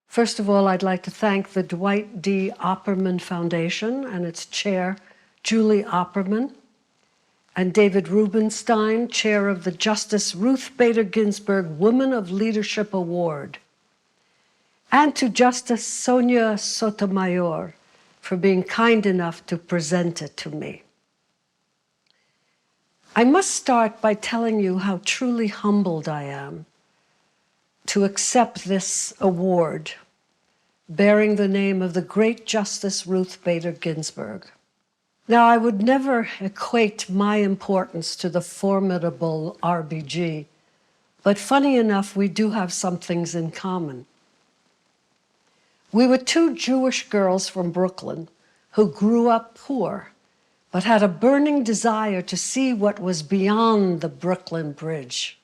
First of all, I'd like to thank the Dwight D. Opperman Foundation and its chair, Julie Opperman, and David Rubenstein, chair of the Justice Ruth Bader Ginsburg Woman of Leadership Award, and to Justice Sonia Sotomayor for being kind enough to present it to me. I must start by telling you how truly humbled I am to accept this award bearing the name of the great Justice Ruth Bader Ginsburg. Now, I would never equate my importance to the formidable RBG, but funny enough, we do have some things in common. We were two Jewish girls from Brooklyn who grew up poor, but had a burning desire to see what was beyond the Brooklyn Bridge.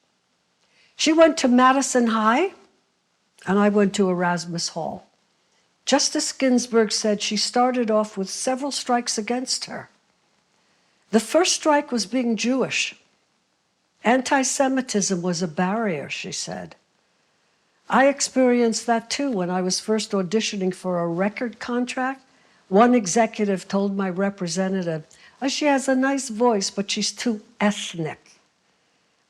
She went to Madison High, and I went to Erasmus Hall. Justice Ginsburg said she started off with several strikes against her. The first strike was being Jewish. Anti-Semitism was a barrier, she said. I experienced that too when I was first auditioning for a record contract. One executive told my representative, "Oh, she has a nice voice, but she's too ethnic."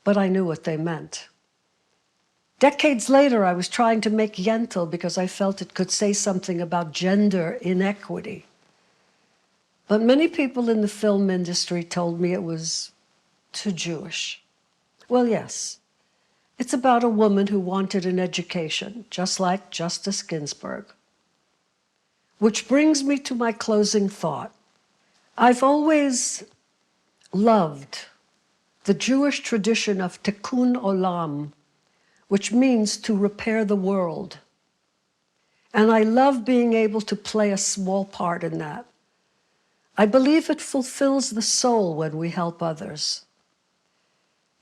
But I knew what they meant. Decades later, I was trying to make Yentl because I felt it could say something about gender inequity. But many people in the film industry told me it was too Jewish. Well, yes, it's about a woman who wanted an education, just like Justice Ginsburg. Which brings me to my closing thought. I've always loved the Jewish tradition of tikkun olam, which means to repair the world. And I love being able to play a small part in that. I believe it fulfills the soul when we help others.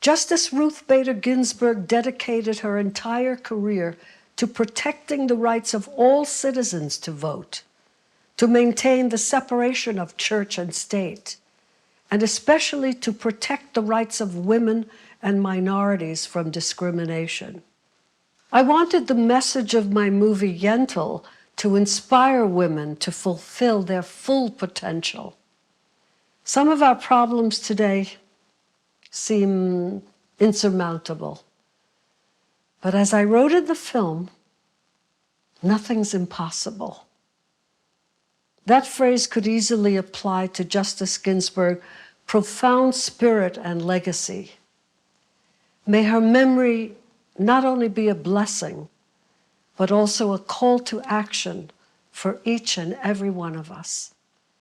Justice Ruth Bader Ginsburg dedicated her entire career to protecting the rights of all citizens to vote, to maintain the separation of church and state, and especially to protect the rights of women and minorities from discrimination. I wanted the message of my movie Yentl to inspire women to fulfill their full potential. Some of our problems today seem insurmountable. But as I wrote in the film, nothing's impossible. That phrase could easily apply to Justice Ginsburg's profound spirit and legacy. May her memory not only be a blessing, but also a call to action for each and every one of us.